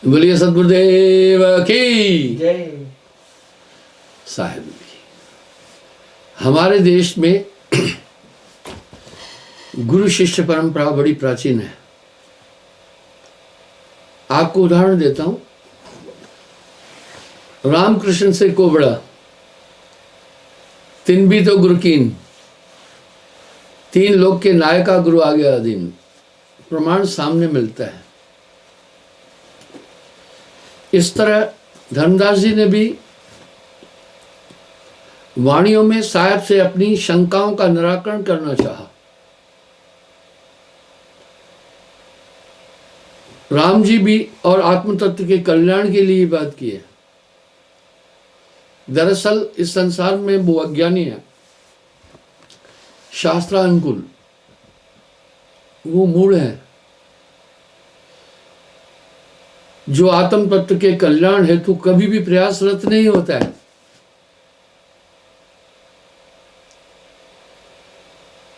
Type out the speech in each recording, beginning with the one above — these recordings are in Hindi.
बोलिए सदगुरुदेव की जय। साहिब की। हमारे देश में गुरु शिष्य परंपरा बड़ी प्राचीन है। आपको उदाहरण देता हूं, रामकृष्ण से को बड़ा, तिन भी तो गुरु कीन, तीन लोग के नायका गुरु आगे अधीन, प्रमाण सामने मिलता है। इस तरह धर्मदास जी ने भी वाणियों में साहब से अपनी शंकाओं का निराकरण करना चाहा। राम जी भी और आत्म तत्व के कल्याण के लिए बात की है। दरअसल इस संसार में वो अज्ञानी है, शास्त्रानुकूल, वो मूढ़ है जो आत्म तत्व के कल्याण हेतु कभी भी प्रयासरत नहीं होता है।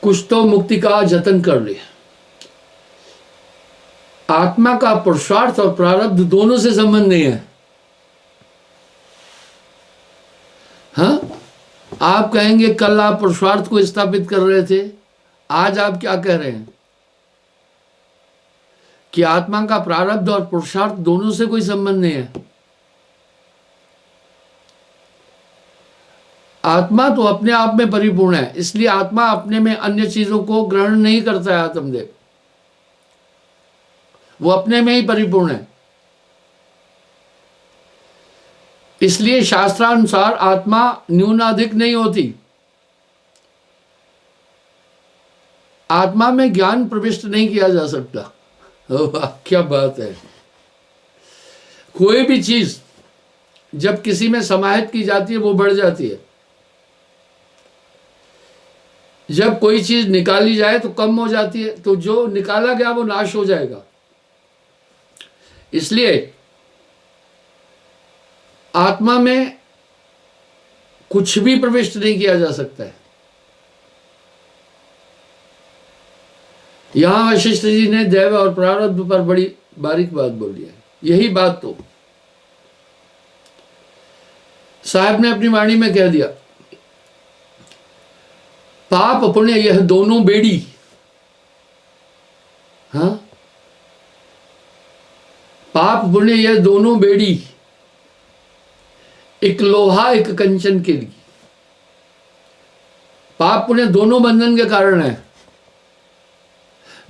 कुछ तो मुक्ति का जतन कर ले। आत्मा का पुरुषार्थ और प्रारब्ध दोनों से संबंध नहीं है। हाँ, आप कहेंगे कल आप पुरुषार्थ को स्थापित कर रहे थे, आज आप क्या कह रहे हैं कि आत्मा का प्रारब्ध और पुरुषार्थ दोनों से कोई संबंध नहीं है। आत्मा तो अपने आप में परिपूर्ण है, इसलिए आत्मा अपने में अन्य चीजों को ग्रहण नहीं करता है। आत्मदेव वो अपने में ही परिपूर्ण है, इसलिए शास्त्रानुसार आत्मा न्यूनाधिक नहीं होती। आत्मा में ज्ञान प्रविष्ट नहीं किया जा सकता। क्या बात है। कोई भी चीज जब किसी में समाहित की जाती है वो बढ़ जाती है, जब कोई चीज निकाली जाए तो कम हो जाती है, तो जो निकाला गया वो नाश हो जाएगा। इसलिए आत्मा में कुछ भी प्रविष्ट नहीं किया जा सकता है। यहां वशिष्ठ जी ने दैव और प्रारब्ध पर बड़ी बारीक बात बोली है। यही बात तो साहब ने अपनी वाणी में कह दिया, पाप पुण्य यह दोनों बेड़ी। हाँ, पाप पुण्य यह दोनों बेड़ी, एक लोहा एक कंचन के लिए। पाप पुण्य दोनों बंधन के कारण है।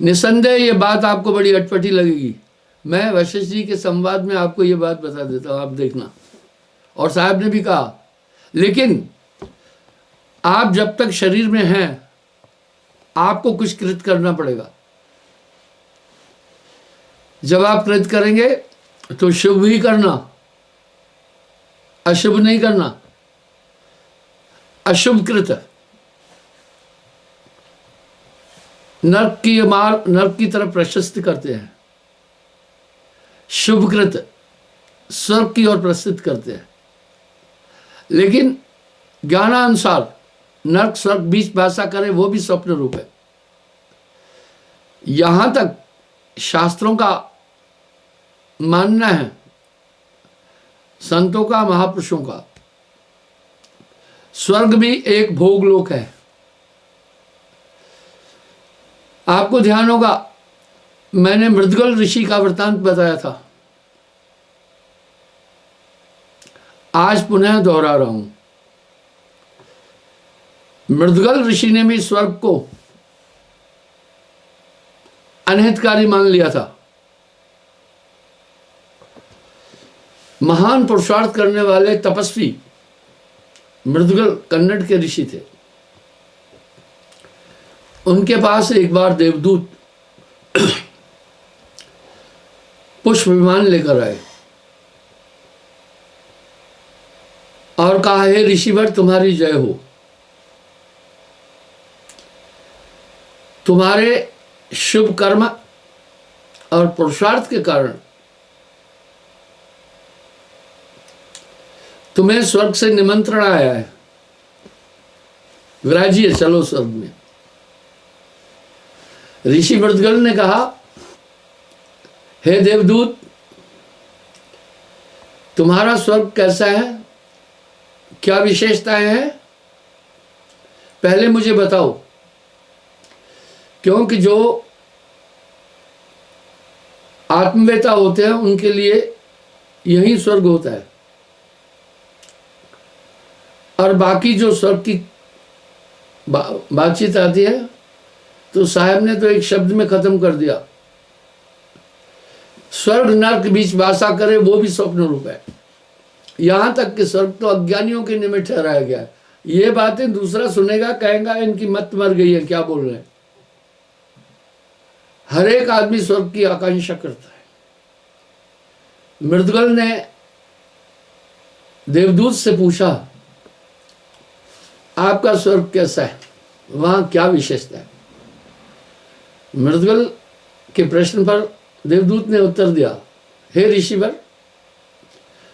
निसंदेह ये बात आपको बड़ी अटपटी लगेगी। मैं वशिष्ठ जी के संवाद में आपको ये बात बता देता हूं, आप देखना। और साहब ने भी कहा, लेकिन आप जब तक शरीर में हैं आपको कुछ कृत करना पड़ेगा। जब आप कृत करेंगे तो शुभ ही करना, अशुभ नहीं करना। अशुभ कृत नरक की मार्ग, नरक की तरफ प्रशस्त करते हैं। शुभ कृत स्वर्ग की ओर प्रस्तुत करते हैं। लेकिन ज्ञानानुसार नरक स्वर्ग बीच भाषा करे वो भी स्वप्न रूप है। यहां तक शास्त्रों का मानना है, संतों का, महापुरुषों का, स्वर्ग भी एक भोग लोक है। आपको ध्यान होगा, मैंने मृदगल ऋषि का वृतांत बताया था, आज पुनः दोहरा रहा हूं। मृदगल ऋषि ने भी स्वर्ग को अनहितकारी मान लिया था। महान पुरुषार्थ करने वाले तपस्वी मृदगल कन्नड़ के ऋषि थे। उनके पास एक बार देवदूत पुष्प विमान लेकर आए और कहा, हे ऋषिवर तुम्हारी जय हो। तुम्हारे शुभ कर्म और पुरुषार्थ के कारण तुम्हें स्वर्ग से निमंत्रण आया है, विराजिए, चलो स्वर्ग में। ऋषि मृदगल ने कहा, हे देवदूत, तुम्हारा स्वर्ग कैसा है, क्या विशेषताएं हैं, पहले मुझे बताओ। क्योंकि जो आत्मवेता होते हैं उनके लिए यही स्वर्ग होता है, और बाकी जो स्वर्ग की बातचीत आती है तो साहब ने तो एक शब्द में खत्म कर दिया, स्वर्ग नरक बीच वासा करे वो भी स्वप्न रूप है। यहां तक कि स्वर्ग तो अज्ञानियों के निमित्त ठहराया गया है। ये बातें दूसरा सुनेगा, कहेगा इनकी मत मर गई है, क्या बोल रहे हैं। हर एक आदमी स्वर्ग की आकांक्षा करता है। मृदगल ने देवदूत से पूछा, आपका स्वर्ग कैसा है, वहां क्या विशेषता है। मृदगल के प्रश्न पर देवदूत ने उत्तर दिया, हे ऋषिवर,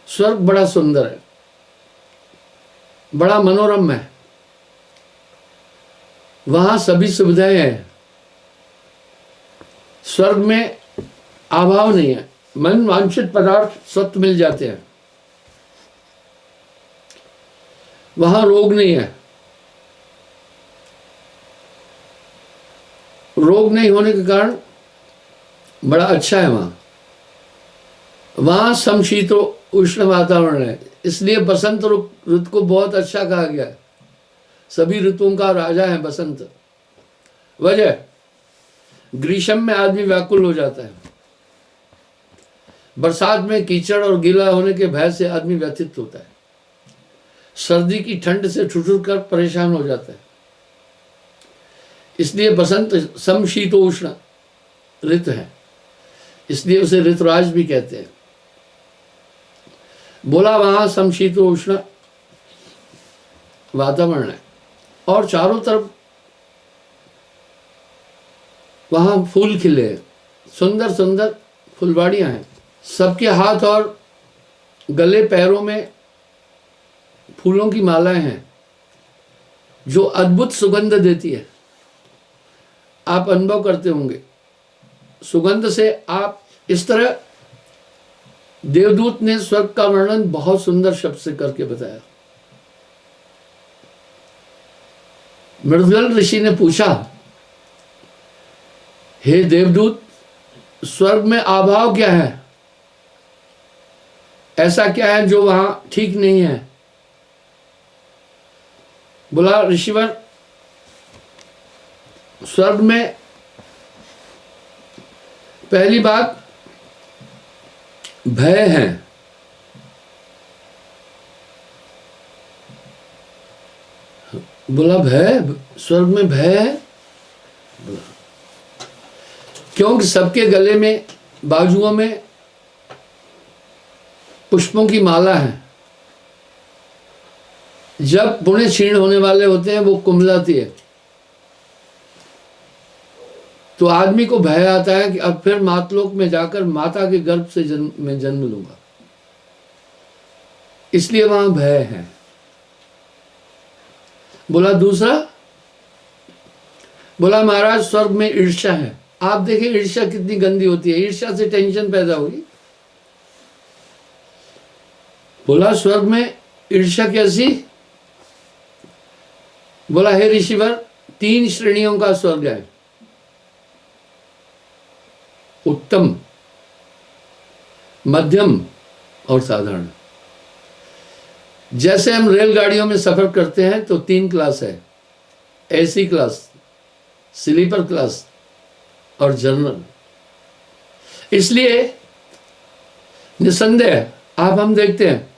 स्वर्ग बड़ा सुंदर है, बड़ा मनोरम है, वहां सभी सुविधाएं हैं। स्वर्ग में अभाव नहीं है, मन वांछित पदार्थ स्वतः मिल जाते हैं, वहां रोग नहीं है। रोग नहीं होने के कारण बड़ा अच्छा है वहां समशीतो उष्ण वातावरण है, इसलिए बसंत ऋतु को बहुत अच्छा कहा गया है। सभी ऋतुओं का राजा है बसंत। वजह, ग्रीष्म में आदमी व्याकुल हो जाता है, बरसात में कीचड़ और गीला होने के भय से आदमी व्यथित होता है, सर्दी की ठंड से ठुठुर कर परेशान हो जाता है। इसलिए बसंत समशीतोष्ण ऋतु है, इसलिए उसे ऋतुराज भी कहते हैं। बोला वहां समशीतोष्ण वातावरण है और चारों तरफ वहां फूल खिले हैं, सुंदर सुंदर फुलवाड़ियां हैं। सबके हाथ और गले पैरों में फूलों की मालाएं हैं जो अद्भुत सुगंध देती है। आप अनुभव करते होंगे सुगंध से। आप इस तरह देवदूत ने स्वर्ग का वर्णन बहुत सुंदर शब्द से करके बताया। मृदगल ऋषि ने पूछा, हे देवदूत, स्वर्ग में अभाव क्या है, ऐसा क्या है जो वहां ठीक नहीं है। बोला, ऋषिवर, स्वर्ग में पहली बात भय है। बोला, भय, स्वर्ग में भय है। क्योंकि सबके गले में, बाजुओं में पुष्पों की माला है। जब पुण्य क्षीण होने वाले होते हैं वो कुमलाती है, तो आदमी को भय आता है कि अब फिर मातलोक में जाकर माता के गर्भ से मैं जन्म लूंगा, इसलिए वहां भय है। बोला, दूसरा, बोला, महाराज, स्वर्ग में ईर्ष्या है। आप देखिए ईर्ष्या कितनी गंदी होती है, ईर्ष्या से टेंशन पैदा होगी। बोला, स्वर्ग में ईर्ष्या कैसी। बोला, हे ऋषिवर, 3 श्रेणियों का स्वर्ग है, उत्तम, मध्यम और साधारण। जैसे हम रेलगाड़ियों में सफर करते हैं तो 3 क्लास है, एसी क्लास, स्लीपर क्लास और जनरल। इसलिए निसंदेह आप हम देखते हैं,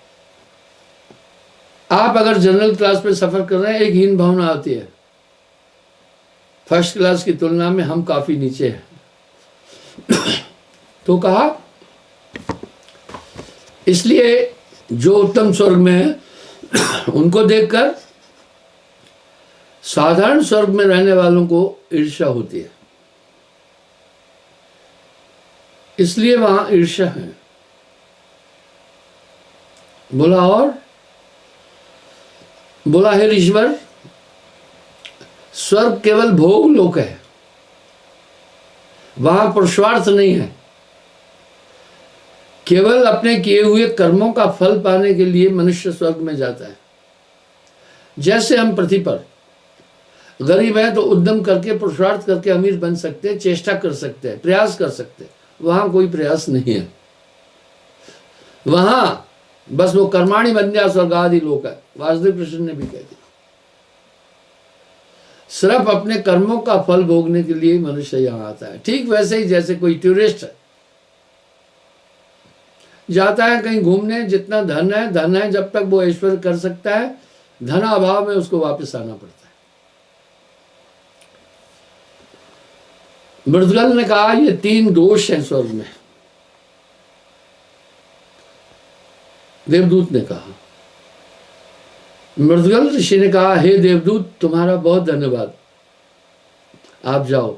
आप अगर जनरल क्लास में सफर कर रहे हैं, एक हीन भावना आती है, फर्स्ट क्लास की तुलना में हम काफी नीचे हैं। तो कहा, इसलिए जो उत्तम स्वर्ग में है उनको देखकर साधारण स्वर्ग में रहने वालों को ईर्ष्या होती है, इसलिए वहां ईर्ष्या है। बोला, और बोला, हे ऋषिवर, स्वर्ग केवल भोग लोक है, वहां पुरुषार्थ नहीं है। केवल अपने किए हुए कर्मों का फल पाने के लिए मनुष्य स्वर्ग में जाता है। जैसे हम पृथ्वी पर गरीब हैं तो उद्यम करके पुरुषार्थ करके अमीर बन सकते हैं, चेष्टा कर सकते हैं, प्रयास कर सकते हैं। वहां कोई प्रयास नहीं है, वहां बस वो कर्माणि बंध्या स्वर्गादि लोक है। वासुदेव कृष्ण ने भी कह दिया, सिर्फ अपने कर्मों का फल भोगने के लिए मनुष्य यहां आता है। ठीक वैसे ही जैसे कोई टूरिस्ट है, जाता है कहीं घूमने, जितना धन है जब तक वो ऐश्वर्य कर सकता है, धन अभाव में उसको वापस आना पड़ता है। मृदगल ने कहा ये 3 दोष हैं स्वर्ग में। देवदूत ने कहा, मृदगल ऋषि ने कहा, हे देवदूत तुम्हारा बहुत धन्यवाद, आप जाओ,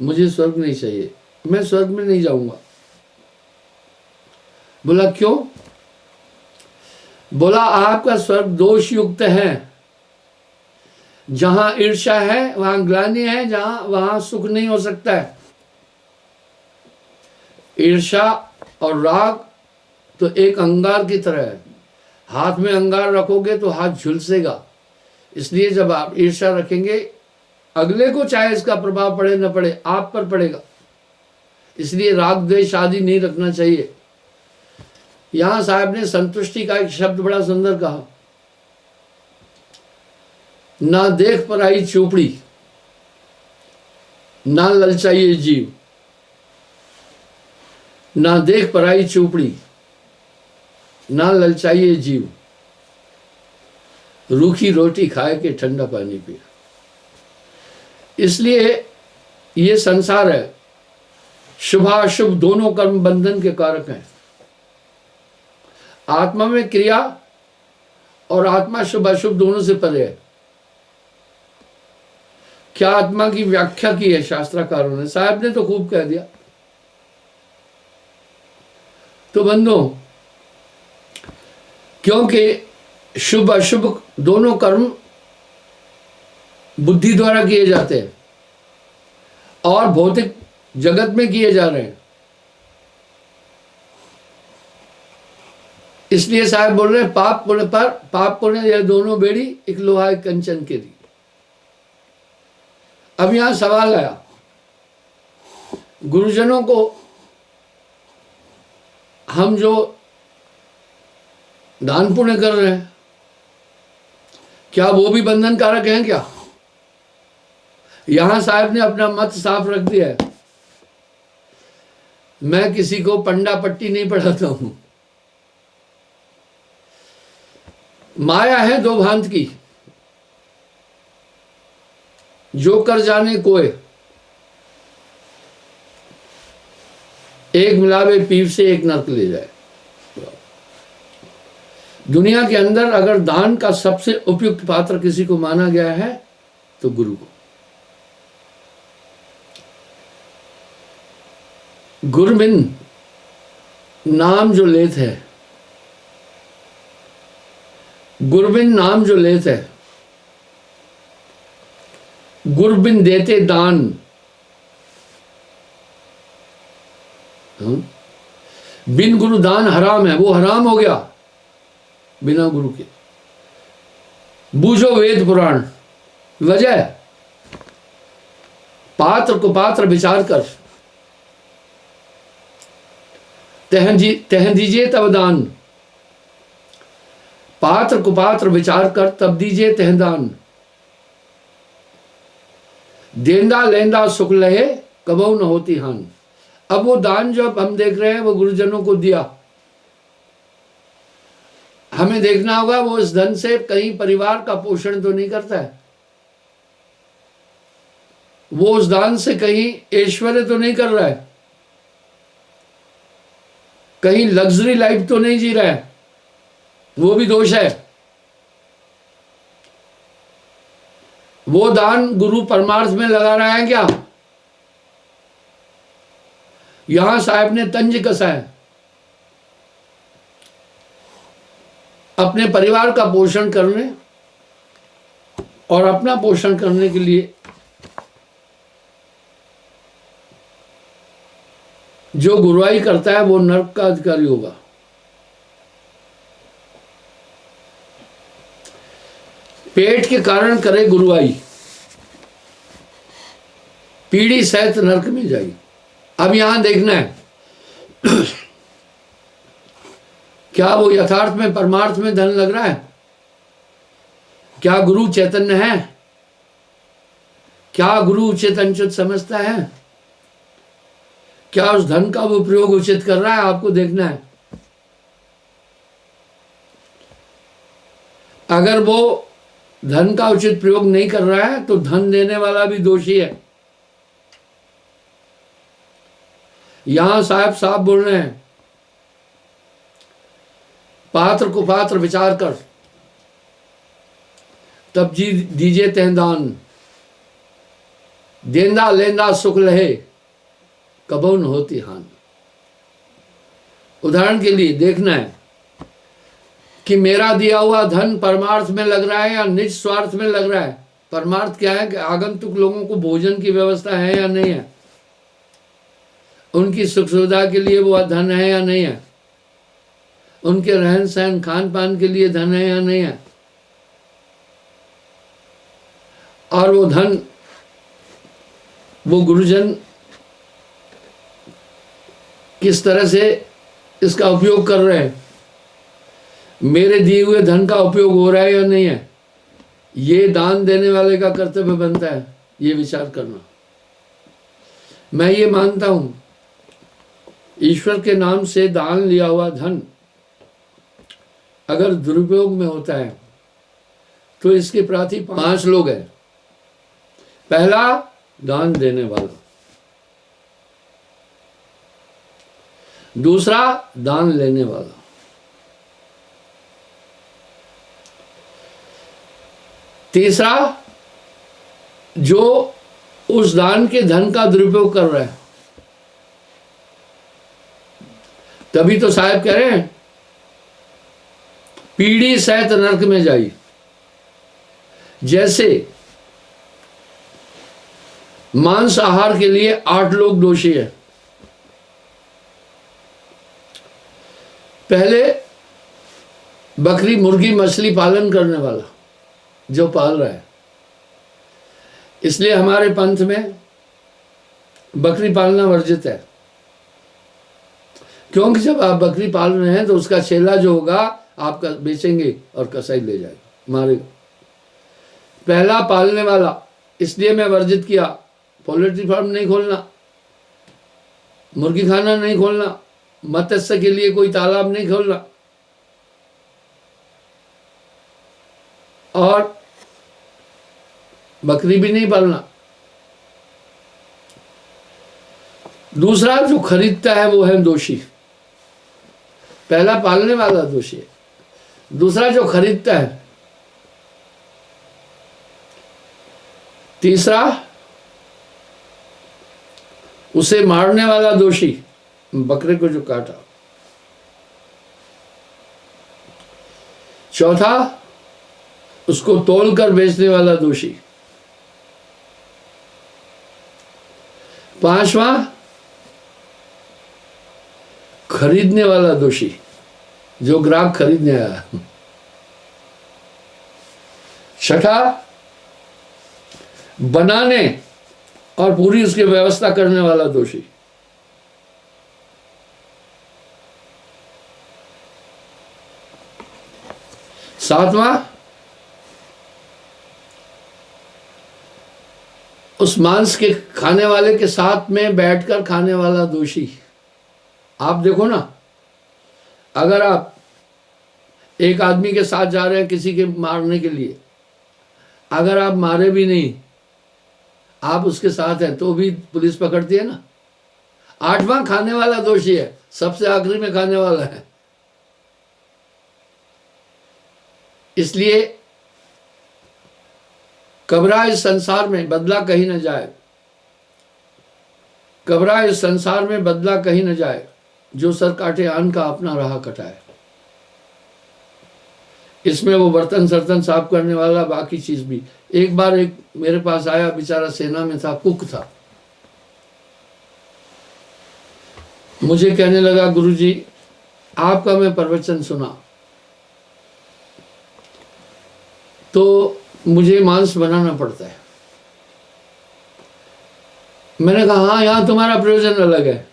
मुझे स्वर्ग नहीं चाहिए, मैं स्वर्ग में नहीं जाऊंगा। बोला क्यों? बोला आपका स्वर्ग दोष युक्त है, जहां ईर्ष्या है वहां ग्लानि है, वहां सुख नहीं हो सकता है। ईर्ष्या और राग तो एक अंगार की तरह है, हाथ में अंगार रखोगे तो हाथ झुलसेगा। इसलिए जब आप ईर्ष्या रखेंगे, अगले को चाहे इसका प्रभाव पड़े न पड़े, आप पर पड़ेगा। इसलिए राग द्वेष आदि नहीं रखना चाहिए। यहां साहब ने संतुष्टि का एक शब्द बड़ा सुंदर कहा, ना देख पराई चोपड़ी, ना ललचाइए जीव। ना देख पराई चोपड़ी, ना ललचाइए जीव, रूखी रोटी खाए के ठंडा पानी पिए। इसलिए ये संसार है, शुभाशुभ दोनों कर्म बंधन के कारक हैं। आत्मा में क्रिया और आत्मा शुभ अशुभ दोनों से परे है। क्या आत्मा की व्याख्या की है शास्त्रकारों ने, साहब ने तो खूब कह दिया। तो बंधो, क्योंकि शुभ अशुभ दोनों कर्म बुद्धि द्वारा किए जाते हैं और भौतिक जगत में किए जा रहे हैं। इसलिए साहब बोल रहे हैं, पाप पुण्य पर पाप पुण्य यह दोनों बेड़ी एक लोहा एक कंचन के दी। अब यहां सवाल आया, गुरुजनों को हम जो दान पुण्य कर रहे हैं, क्या वो भी बंधन कारक हैं क्या? यहां साहब ने अपना मत साफ रख दिया है। मैं किसी को पंडा पट्टी नहीं पढ़ाता हूं। माया है 2 भांत की, जो कर जाने कोय, एक मिलावे पीव से एक नर्क ले जाए। दुनिया के अंदर अगर दान का सबसे उपयुक्त पात्र किसी को माना गया है तो गुरु को। गुरबिन नाम जो लेत है, गुरबिन नाम जो लेत है, गुरबिन देते दान, बिन गुरु दान हराम है, वो हराम हो गया बिना गुरु के। बूझो वेद पुराण, वजह पात्र को पात्र विचार कर, तह दीजिए तब दान, पात्र को पात्र विचार कर तब दीजिए तह दान। देंदा लेंदा सुख लहे कबहू न होती हान। अब वो दान जो हम देख रहे हैं वो गुरुजनों को दिया, हमें देखना होगा वो इस धन से कहीं परिवार का पोषण तो नहीं करता है, वो उस दान से कहीं ऐश्वर्य तो नहीं कर रहा है, कहीं लग्जरी लाइफ तो नहीं जी रहा है, वो भी दोष है। वो दान गुरु परमार्थ में लगा रहा है क्या? यहां साहब ने तंज कसा है, अपने परिवार का पोषण करने और अपना पोषण करने के लिए जो गुरुवाई करता है वो नरक का अधिकारी होगा। पेट के कारण करे गुरुवाई, पीढ़ी सहित नरक में जाएगी। अब यहां देखना है क्या वो यथार्थ में परमार्थ में धन लग रहा है? क्या गुरु चैतन्य है? क्या गुरु उचित अनुचित समझता है? क्या उस धन का वो प्रयोग उचित कर रहा है? आपको देखना है। अगर वो धन का उचित प्रयोग नहीं कर रहा है तो धन देने वाला भी दोषी है। यहां साहब साहब बोल रहे हैं, पात्र को पात्र विचार कर तब जी दीजिए तें दान, देंदा लेंदा सुख लहे कबो न होती हान। उदाहरण के लिए देखना है कि मेरा दिया हुआ धन परमार्थ में लग रहा है या निज स्वार्थ में लग रहा है। परमार्थ क्या है कि आगंतुक लोगों को भोजन की व्यवस्था है या नहीं है, उनकी सुख सुविधा के लिए वो धन है या नहीं है, उनके रहन सहन खान पान के लिए धन है या नहीं है, और वो धन वो गुरुजन किस तरह से इसका उपयोग कर रहे हैं, मेरे दिए हुए धन का उपयोग हो रहा है या नहीं है, ये दान देने वाले का कर्तव्य बनता है ये विचार करना। मैं ये मानता हूं ईश्वर के नाम से दान लिया हुआ धन अगर दुरुपयोग में होता है तो इसके प्रति 5 लोग हैं। पहला, दान देने वाला। दूसरा, दान लेने वाला। तीसरा, जो उस दान के धन का दुरुपयोग कर रहा है। तभी तो साहब कह रहे हैं पीढ़ी सहित नरक में जाई। जैसे मांस आहार के लिए 8 लोग दोषी है। पहले बकरी मुर्गी मछली पालन करने वाला जो पाल रहा है, इसलिए हमारे पंथ में बकरी पालना वर्जित है। क्योंकि जब आप बकरी पाल रहे हैं तो उसका चेला जो होगा आपका बेचेंगे और कसाई ले जाएगा, मारेगा। पहला पालने वाला, इसलिए मैं वर्जित किया। पोल्ट्री फार्म नहीं खोलना, मुर्गी खाना नहीं खोलना, मत्स्य के लिए कोई तालाब नहीं खोलना, और बकरी भी नहीं पालना। दूसरा, जो खरीदता है वो है दोषी। पहला पालने वाला दोषी है, दूसरा जो खरीदता है, तीसरा उसे मारने वाला दोषी, बकरे को जो काटा, चौथा उसको तोलकर बेचने वाला दोषी, पांचवा खरीदने वाला दोषी, जो ग्राहक खरीदने आया, छठा बनाने और पूरी उसकी व्यवस्था करने वाला दोषी, सातवां उस मांस के खाने वाले के साथ में बैठकर खाने वाला दोषी। आप देखो ना, अगर आप एक आदमी के साथ जा रहे हैं किसी के मारने के लिए, अगर आप मारे भी नहीं, आप उसके साथ हैं तो भी पुलिस पकड़ती है ना। आठवां खाने वाला दोषी है, सबसे आखिरी में खाने वाला है। इसलिए कबरा इस संसार में बदला कहीं न जाए, कबरा इस संसार में बदला कहीं न जाए, जो सर काटे अन्न का अपना राह कटाए। इसमें वो बर्तन सर्तन साफ करने वाला, बाकी चीज भी। एक बार एक मेरे पास आया, बेचारा सेना में था, कुक था, मुझे कहने लगा, गुरुजी आपका मैं प्रवचन सुना तो मुझे मांस बनाना पड़ता है। मैंने कहा हाँ, यहां तुम्हारा प्रयोजन अलग है,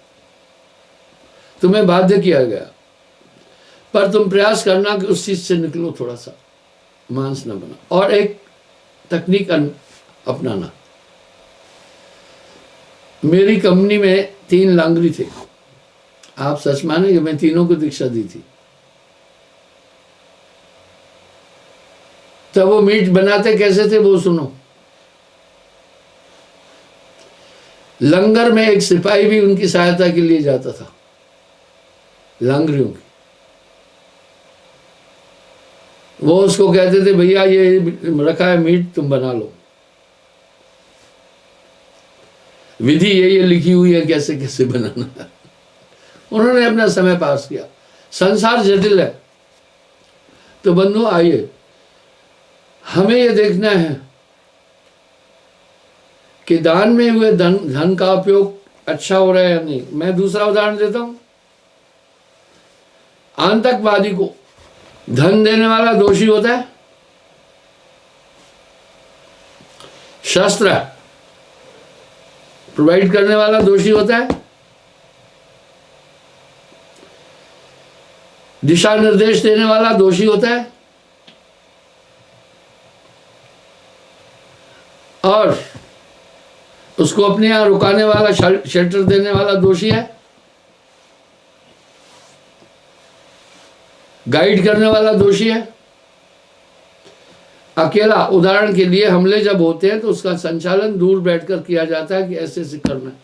तुम्हें बाध्य किया गया, पर तुम प्रयास करना कि उस चीज से निकलो, थोड़ा सा मांस न बना, और एक तकनीक अपनाना। मेरी कंपनी में 3 लांगरी थे, आप सच मानेंगे मैं तीनों को दीक्षा दी थी। तब वो मीट बनाते कैसे थे वो सुनो। लंगर में एक सिपाही भी उनकी सहायता के लिए जाता था, लांगरियों की। वो उसको कहते थे भैया ये रखा है मीट, तुम बना लो, विधि ये लिखी हुई है कैसे कैसे बनाना है। उन्होंने अपना समय पास किया। संसार जटिल है। तो बंधु आइए, हमें ये देखना है कि दान में हुए धन का उपयोग अच्छा हो रहा है या नहीं। मैं दूसरा उदाहरण देता हूं। आतंकवादी को धन देने वाला दोषी होता है, शस्त्र प्रोवाइड करने वाला दोषी होता है, दिशा निर्देश देने वाला दोषी होता है, और उसको अपने यहां रुकाने वाला, शेल्टर देने वाला दोषी है, गाइड करने वाला दोषी है। अकेला, उदाहरण के लिए हमले जब होते हैं तो उसका संचालन दूर बैठकर किया जाता है कि ऐसे ऐसे करना है।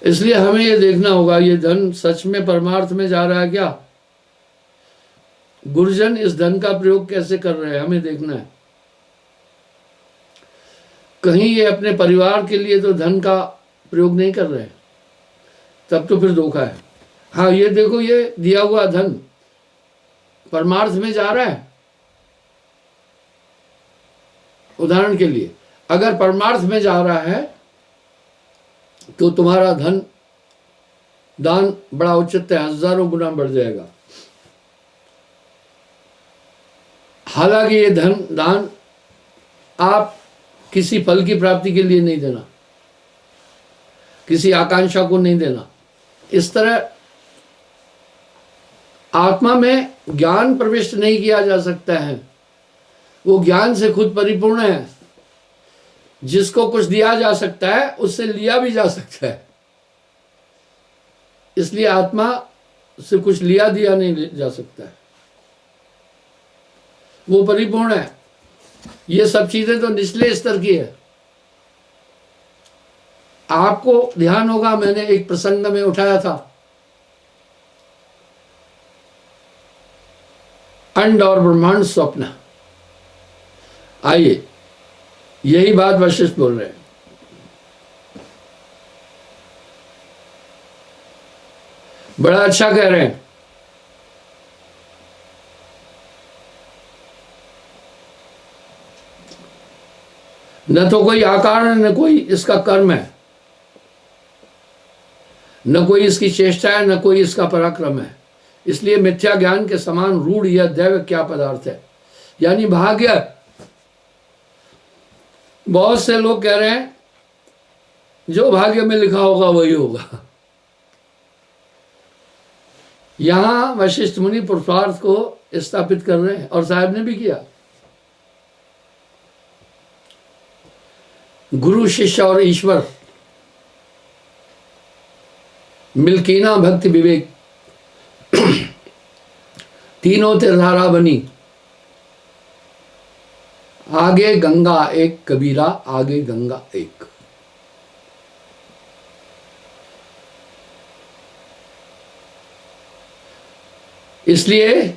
इसलिए हमें यह देखना होगा ये धन सच में परमार्थ में जा रहा है क्या, गुरुजन इस धन का प्रयोग कैसे कर रहे हैं, हमें देखना है। कहीं ये अपने परिवार के लिए तो धन का प्रयोग नहीं कर रहे हैं, तब तो फिर धोखा है। हाँ ये देखो, ये दिया हुआ धन परमार्थ में जा रहा है। उदाहरण के लिए अगर परमार्थ में जा रहा है तो तुम्हारा धन दान बड़ा उचित है, हजारों गुना बढ़ जाएगा। हालांकि ये धन दान आप किसी फल की प्राप्ति के लिए नहीं देना, किसी आकांक्षा को नहीं देना। इस तरह आत्मा में ज्ञान प्रविष्ट नहीं किया जा सकता है, वो ज्ञान से खुद परिपूर्ण है। जिसको कुछ दिया जा सकता है उससे लिया भी जा सकता है, इसलिए आत्मा से कुछ लिया दिया नहीं जा सकता है, वो परिपूर्ण है। ये सब चीजें तो निचले स्तर की है। आपको ध्यान होगा, मैंने एक प्रसंग में उठाया था, अंड और ब्रह्मांड स्वप्न। आइए, यही बात वशिष्ठ बोल रहे हैं। बड़ा अच्छा कह रहे हैं। न तो कोई आकार है, न कोई इसका कर्म है, न कोई इसकी चेष्टा है, न कोई इसका पराक्रम है। इसलिए मिथ्या ज्ञान के समान रूढ़ यह दैव क्या पदार्थ है, यानी भाग्य। बहुत से लोग कह रहे हैं जो भाग्य में लिखा होगा वही होगा। यहां वशिष्ठ मुनि पुरुषार्थ को स्थापित कर रहे हैं, और साहब ने भी किया। गुरु, शिष्य और ईश्वर, मिल्कीना भक्ति विवेक, तीनों तिरधारा बनी। आगे गंगा एक कबीरा, आगे गंगा एक। इसलिए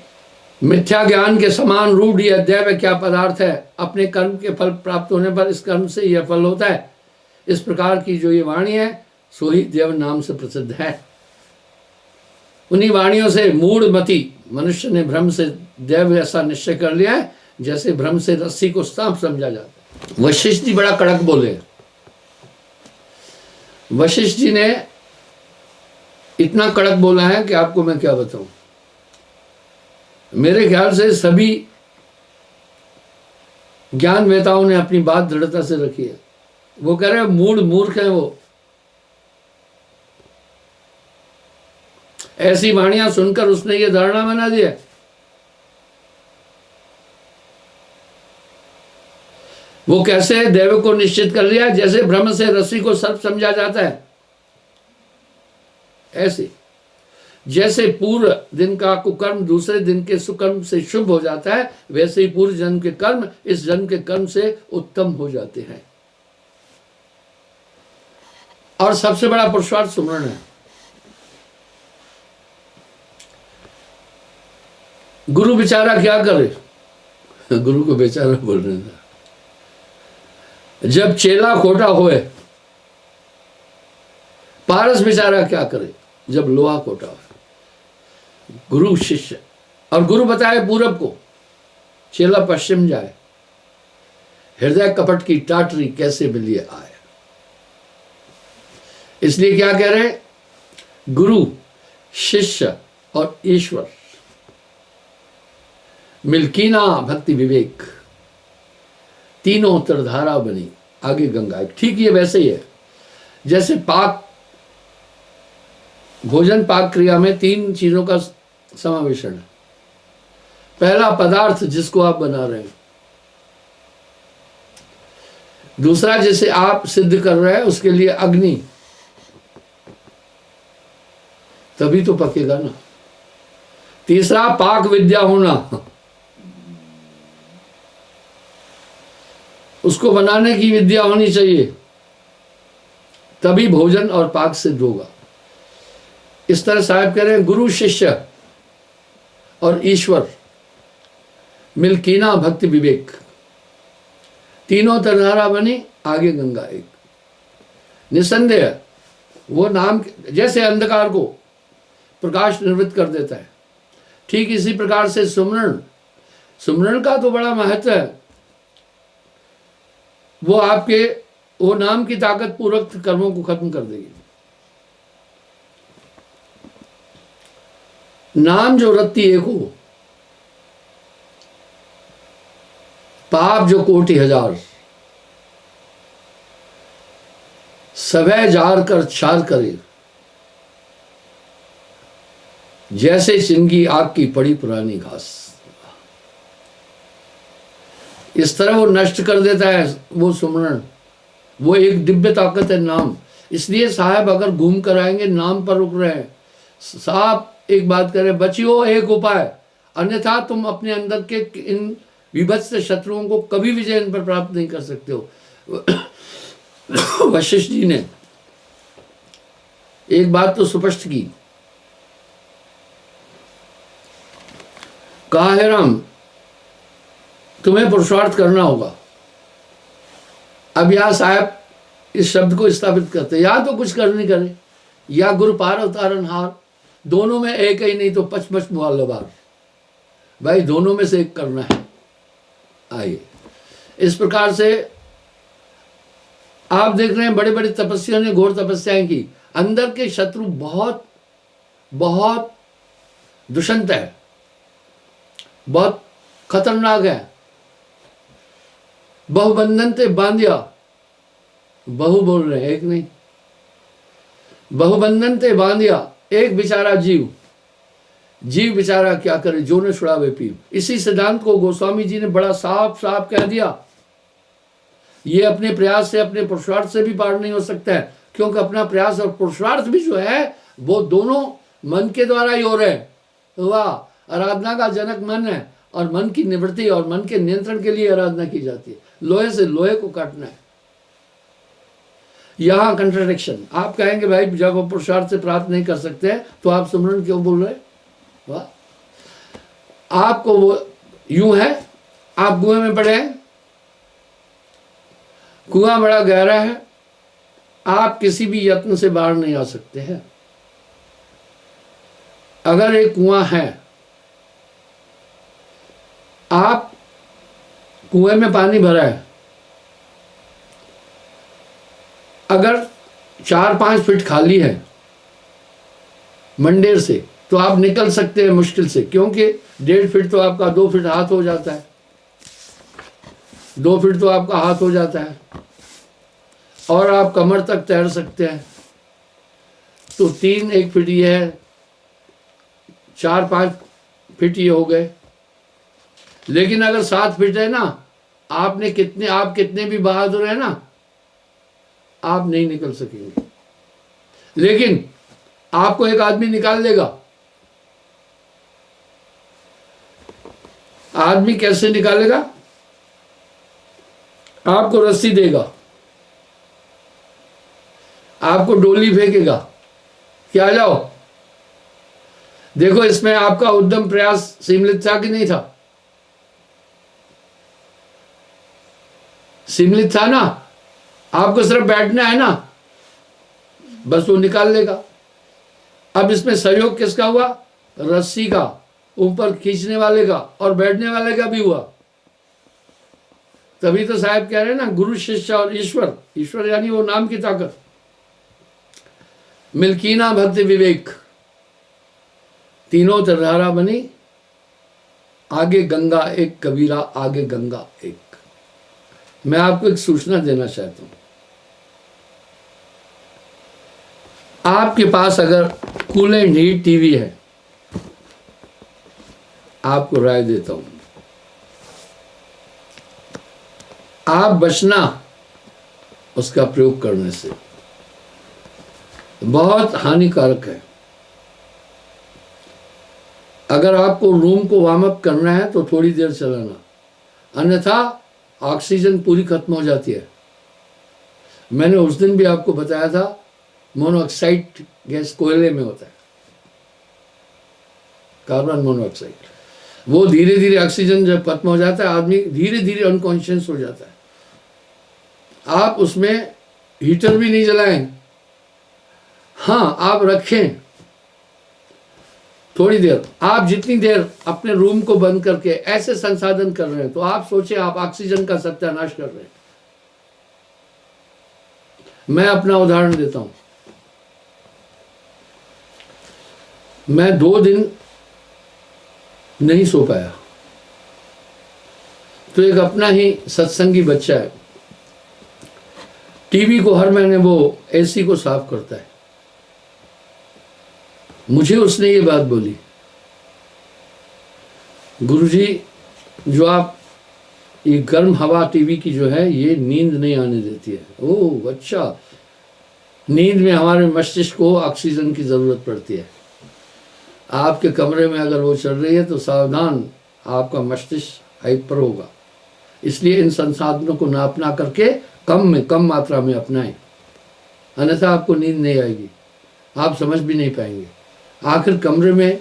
मिथ्या ज्ञान के समान रूढ़ यह दैव क्या पदार्थ है, अपने कर्म के फल प्राप्त होने पर इस कर्म से यह फल होता है। इस प्रकार की जो ये वाणी है सो ही देव नाम से प्रसिद्ध है। उन्हीं वाणियों से मूढ़मति मनुष्य ने भ्रम से देव ऐसा निश्चय कर लिया है जैसे भ्रम से रस्सी को सांप समझा जाता है। वशिष्ठ जी बड़ा कड़क बोले, वशिष्ठ जी ने इतना कड़क बोला है कि आपको मैं क्या बताऊं। मेरे ख्याल से सभी ज्ञान वेताओं ने अपनी बात दृढ़ता से रखी है। वो कह रहे हैं मूढ़ मूर्ख है वो, ऐसी वाणियां सुनकर उसने ये धारणा बना दिया। वो कैसे दैव को निश्चित कर लिया, जैसे ब्रह्म से रस्सी को सर्प समझा जाता है, ऐसे जैसे पूर्व दिन का कुकर्म दूसरे दिन के सुकर्म से शुभ हो जाता है, वैसे ही पूर्व जन्म के कर्म इस जन्म के कर्म से उत्तम हो जाते हैं। और सबसे बड़ा पुरुषार्थ सुमरण है। गुरु बेचारा क्या करे, गुरु को बेचारा बोलने था। जब चेला खोटा होए, पारस बेचारा क्या करे जब लोहा खोटा हो। गुरु शिष्य, और गुरु बताए पूरब को, चेला पश्चिम जाए। हृदय कपट की टाटरी कैसे मिलिए आए। इसलिए क्या कह रहे हैं, गुरु शिष्य और ईश्वर मिलकीना भक्ति विवेक, तीनों तरधारा बनी आगे गंगा। ठीक ये वैसे ही है जैसे पाक भोजन पाक क्रिया में तीन चीजों का समावेशन है। पहला पदार्थ जिसको आप बना रहे हैं, दूसरा जिसे आप सिद्ध कर रहे हैं उसके लिए अग्नि, तभी तो पकेगा ना। तीसरा पाक विद्या होना, उसको बनाने की विद्या होनी चाहिए, तभी भोजन और पाक सिद्ध होगा। इस तरह साहब कह रहे हैं गुरु शिष्य और ईश्वर मिलकीना भक्ति विवेक, तीनों तरधारा बनी आगे गंगा एक। निसंदेह वो नाम जैसे अंधकार को प्रकाश निवृत्त कर देता है, ठीक इसी प्रकार से सुमरण का तो बड़ा महत्व है। वो आपके वो नाम की ताकत पूर्वक कर्मों को खत्म कर देगी। नाम जो रत्ती एक हो, पाप जो कोटि हजार, सवै जार कर छार करे, जैसे चिंगी आग की पड़ी पुरानी घास। इस तरह वो नष्ट कर देता है वो सुमरण। वो एक दिव्य ताकत है नाम। इसलिए साहब अगर घूम कर आएंगे नाम पर रुक रहे हैं। साहब एक बात करें, बचियो एक उपाय, अन्यथा तुम अपने अंदर के इन विभत्स शत्रुओं को कभी विजय इन पर प्राप्त नहीं कर सकते हो। वशिष्ठ जी ने एक बात तो स्पष्ट की, कहा है राम तुम्हें पुरुषार्थ करना होगा। अब यहां साहब इस शब्द को स्थापित करते, या तो कुछ कर नहीं करे, या गुरु पार अवतारण हार, दोनों में एक ही, नहीं तो पचपच मुआलबार। भाई दोनों में से एक करना है। आइए इस प्रकार से आप देख रहे हैं बड़े बड़े तपस्वियों ने घोर तपस्याएं की। अंदर के शत्रु बहुत बहुत दुष्यंत है, बहुत खतरनाक है। बहुबंधन ते बांधिया, बहु बोल रहे हैं एक नहीं, बहुबंधन ते बांधिया, एक बेचारा जीव बेचारा क्या करे, जो न छुड़ावे पीव। इसी सिद्धांत को गोस्वामी जी ने बड़ा साफ साफ कह दिया। ये अपने प्रयास से अपने पुरुषार्थ से भी पार नहीं हो सकता है, क्योंकि अपना प्रयास और पुरुषार्थ भी जो है वो दोनों मन के द्वारा ही हो रहे हैं। वाह, आराधना का जनक मन है और मन की निवृत्ति और मन के नियंत्रण के लिए आराधना की जाती है। लोहे से लोहे को काटना है। यहां कंट्राडिक्शन। आप कहेंगे भाई जब आप पुरुषार्थ से प्राप्त नहीं कर सकते तो आप सुमरण क्यों बोल रहे? वाह, आपको वो यूं है, आप कुएं में पड़े हैं, कुआं बड़ा गहरा है, आप किसी भी यत्न से बाहर नहीं आ सकते हैं। अगर एक कुआं है, आप कुएं में पानी भरा है, अगर 4-5 फीट खाली है मंडेर से, तो आप निकल सकते हैं मुश्किल से, क्योंकि 1.5 फीट तो आपका 2 फीट हाथ हो जाता है, 2 फीट तो आपका हाथ हो जाता है, और आप कमर तक तैर सकते हैं। तो 3-1 फीट ये है, 4-5 फीट ये हो गए। लेकिन अगर 7 फीट है ना, आप कितने भी बहादुर है ना, आप नहीं निकल सकेंगे। लेकिन आपको एक आदमी निकाल देगा। आदमी कैसे निकालेगा? आपको रस्सी देगा, आपको डोली फेंकेगा कि आ जाओ। देखो, इसमें आपका उद्यम प्रयास सम्मिलित था कि नहीं था? सम्मिलित था ना। आपको सिर्फ बैठना है ना, बस वो निकाल लेगा। अब इसमें सहयोग किसका हुआ? रस्सी का, ऊपर खींचने वाले का और बैठने वाले का भी हुआ। तभी तो साहब कह रहे हैं ना, गुरु शिष्य और ईश्वर। ईश्वर यानी वो नाम की ताकत। मिल्कीना भक्ति विवेक, तीनों तरधारा बनी, आगे गंगा एक, कबीरा आगे गंगा एक। मैं आपको एक सूचना देना चाहता हूं। आपके पास अगर कूल एंड हीट टीवी है, आपको राय देता हूं, आप बचना उसका प्रयोग करने से। बहुत हानिकारक है। अगर आपको रूम को वार्म अप करना है तो थोड़ी देर चलाना, अन्यथा ऑक्सीजन पूरी खत्म हो जाती है। मैंने उस दिन भी आपको बताया था, मोनोऑक्साइड गैस कोयले में होता है, कार्बन मोनोऑक्साइड। वो धीरे धीरे ऑक्सीजन जब खत्म हो जाता है, आदमी धीरे धीरे अनकॉन्शियस हो जाता है। आप उसमें हीटर भी नहीं जलाएं, हाँ आप रखें थोड़ी देर। आप जितनी देर अपने रूम को बंद करके ऐसे संसाधन कर रहे हैं, तो आप सोचे आप ऑक्सीजन का सत्यानाश कर रहे हैं। मैं अपना उदाहरण देता हूं। मैं 2 दिन नहीं सो पाया, तो एक अपना ही सत्संगी बच्चा है, टीवी को हर महीने वो एसी को साफ करता है। मुझे उसने ये बात बोली, गुरुजी, जो आप ये गर्म हवा टीवी की जो है, ये नींद नहीं आने देती है। ओह अच्छा, नींद में हमारे मस्तिष्क को ऑक्सीजन की जरूरत पड़ती है। आपके कमरे में अगर वो चल रही है तो सावधान, आपका मस्तिष्क हाइपर होगा। इसलिए इन संसाधनों को नापना करके कम मात्रा में अपनाएं, अन्यथा आपको नींद नहीं आएगी, आप समझ भी नहीं पाएंगे। आखिर कमरे में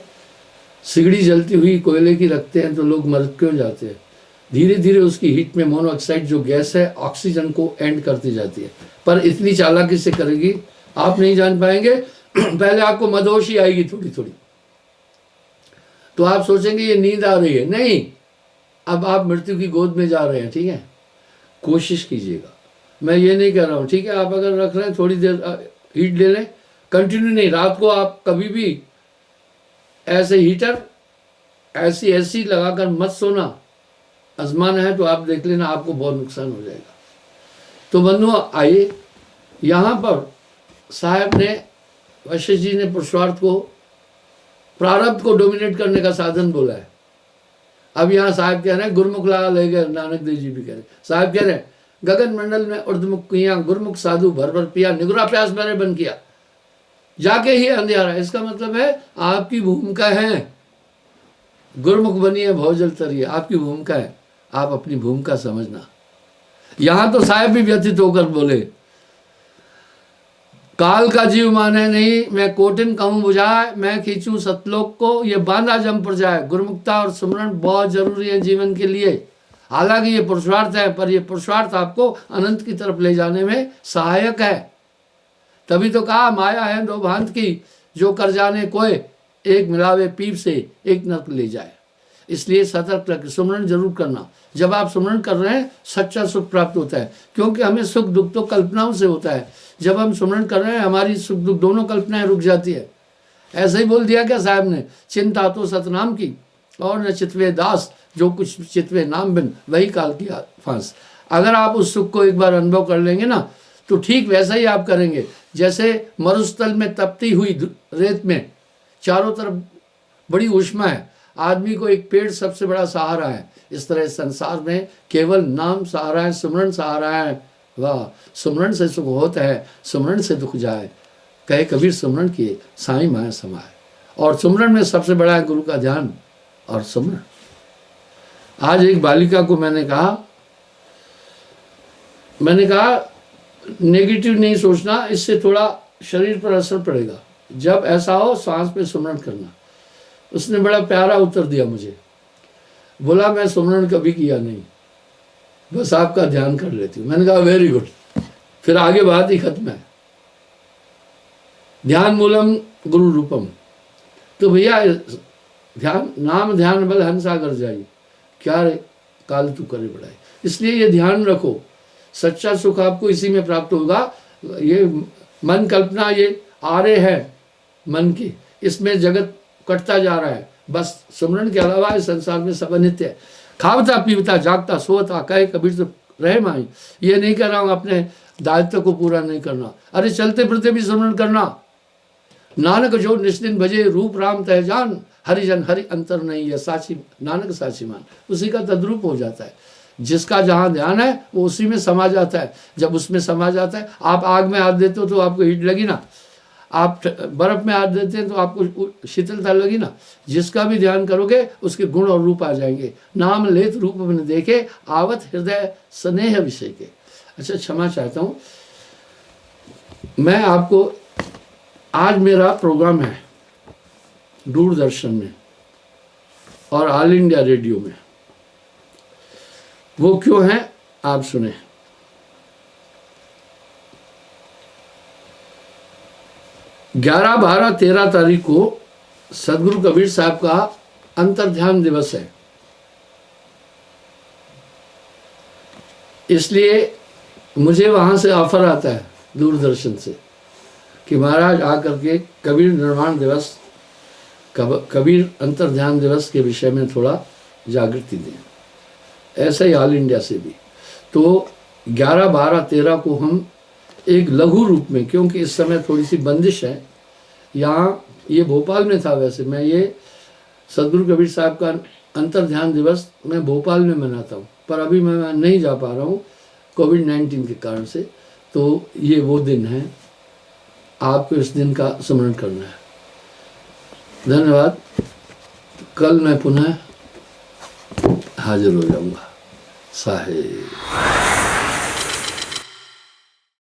सिगड़ी जलती हुई कोयले की रखते हैं तो लोग मर क्यों जाते हैं? धीरे धीरे उसकी हीट में मोनोऑक्साइड जो गैस है, ऑक्सीजन को एंड करती जाती है। पर इतनी चालाकी से करेगी, आप नहीं जान पाएंगे। पहले आपको मदहोशी आएगी थोड़ी थोड़ी, तो आप सोचेंगे ये नींद आ रही है। नहीं, अब आप मृत्यु की गोद में जा रहे हैं। ठीक है, कोशिश कीजिएगा। मैं ये नहीं कह रहा हूँ, ठीक है, आप अगर रख रहे हैं थोड़ी देर हीट ले लें, कंटिन्यू नहीं। रात को आप कभी भी ऐसे हीटर ऐसी एसी लगाकर मत सोना। आजमाना है तो आप देख लेना, आपको बहुत नुकसान हो जाएगा। तो बंधुओं, आइए, यहाँ पर साहब ने, वशिष्ठ जी ने पुरुषार्थ को, प्रारब्ध को डोमिनेट करने का साधन बोला है। अब यहाँ साहब कह रहे हैं गुरमुख ला ले गए, नानक देव जी भी कह रहे हैं। साहब कह रहे हैं गगन मंडल में उर्दमुख किया, गुरमुख साधु भर भर पिया, निगुरा प्यास मैंने बन किया, जाके ही अंधियारा। इसका मतलब है आपकी भूमिका है, गुरमुख बनिए भवजल तरिए, आपकी भूमिका है, आप अपनी भूमिका समझना। यहां तो साहब भी व्यथित होकर बोले, काल का जीव माने नहीं, मैं कोटिन कहूं बुझाए, मैं खींचूं सतलोक को, ये बांधा जम पर जाए। गुरुमुखता और सुमरण बहुत जरूरी है जीवन के लिए। हालांकि ये पुरुषार्थ है, पर ये पुरुषार्थ आपको अनंत की तरफ ले जाने में सहायक है। तभी तो कहा, माया है दो भांत की, जो कर जाने कोई, एक मिलावे पीप से एक नर्क ले जाए। इसलिए सतर्क रख सुमरण जरूर करना। जब आप सुमरण कर रहे हैं, सच्चा सुख प्राप्त होता है, क्योंकि हमें सुख दुख तो कल्पनाओं से होता है। जब हम सुमरण कर रहे हैं हमारी सुख दुख दोनों कल्पनाएं रुक जाती है। ऐसे ही बोल दिया क्या साहब ने, चिंता तो सतनाम की और न चितवे दास, जो कुछ चितवे नाम बिन वही काल की फांस। अगर आप उस सुख को एक बार अनुभव कर लेंगे ना तो ठीक वैसा ही आप करेंगे जैसे मरुस्थल में तपती हुई रेत में चारों तरफ बड़ी ऊष्मा है, आदमी को एक पेड़ सबसे बड़ा सहारा है। इस तरह संसार में केवल नाम सहारा है, सुमरण सहारा है। वाह, सुमरण से सुख होता है, सुमरण से दुख जाए, कहे कबीर सुमरण किए साईं माया समाए। और सुमरण में सबसे बड़ा है गुरु का ध्यान और सुमरण। आज एक बालिका को मैंने कहा नेगेटिव नहीं सोचना, इससे थोड़ा शरीर पर असर पड़ेगा, जब ऐसा हो सांस पे सुमरण करना। उसने बड़ा प्यारा उत्तर दिया मुझे, बोला मैं सुमरण कभी किया नहीं, बस आपका ध्यान कर लेती हूँ। मैंने कहा वेरी गुड, फिर आगे बात ही खत्म है। ध्यान मूलम गुरु रूपम। तो भैया ध्यान, नाम ध्यान बल हंसागर जाई, क्या रे काल तू करे बढ़ाई। इसलिए ये ध्यान रखो, सच्चा सुख आपको इसी में प्राप्त होगा। ये मन कल्पना ये आरे है मन की, इसमें जगत कटता जा रहा है। बस सुमरण के अलावा इस संसार में सब अनित्य है। खावता पीवता जागता सोता, कहे कबीर तो रहे माई। ये नहीं कह रहा हूँ अपने दायित्व को पूरा नहीं करना, अरे चलते फिरते भी सुमरण करना। नानक जो निस्दिन भजे रूप राम तह जान, हरिजन हरि अंतर नहीं है साची, नानक साची मान। उसी का तद्रूप हो जाता है। जिसका जहाँ ध्यान है वो उसी में समा जाता है। जब उसमें समा जाता है, आप आग में हाथ देते हो तो आपको हीट लगी ना, आप बर्फ में हाथ देते हैं तो आपको शीतलता लगी ना। जिसका भी ध्यान करोगे उसके गुण और रूप आ जाएंगे। नाम लेत रूप में देखे, आवत हृदय स्नेह विषय के। अच्छा, क्षमा चाहता हूँ, मैं आपको, आज मेरा प्रोग्राम है दूरदर्शन में और ऑल इंडिया रेडियो में। वो क्यों है आप सुने। 11, 12, 13 तारीख को सदगुरु कबीर साहब का अंतर्ध्यान दिवस है। इसलिए मुझे वहां से ऑफर आता है दूरदर्शन से कि महाराज आकर के कबीर निर्वाण दिवस, कबीर अंतर्ध्यान दिवस के विषय में थोड़ा जागृति दें। ऐसा ही ऑल इंडिया से भी। तो 11, 12, 13 को हम एक लघु रूप में, क्योंकि इस समय थोड़ी सी बंदिश है यहाँ, ये भोपाल में था। वैसे मैं ये सदगुरु कबीर साहब का अंतर्ध्यान दिवस मैं भोपाल में मनाता हूँ, पर अभी मैं नहीं जा पा रहा हूँ कोविड-19 के कारण से। तो ये वो दिन है, आपको इस दिन का स्मरण करना है। धन्यवाद। कल मैं पुनः हाजिर हो जाऊंगा। साहेब।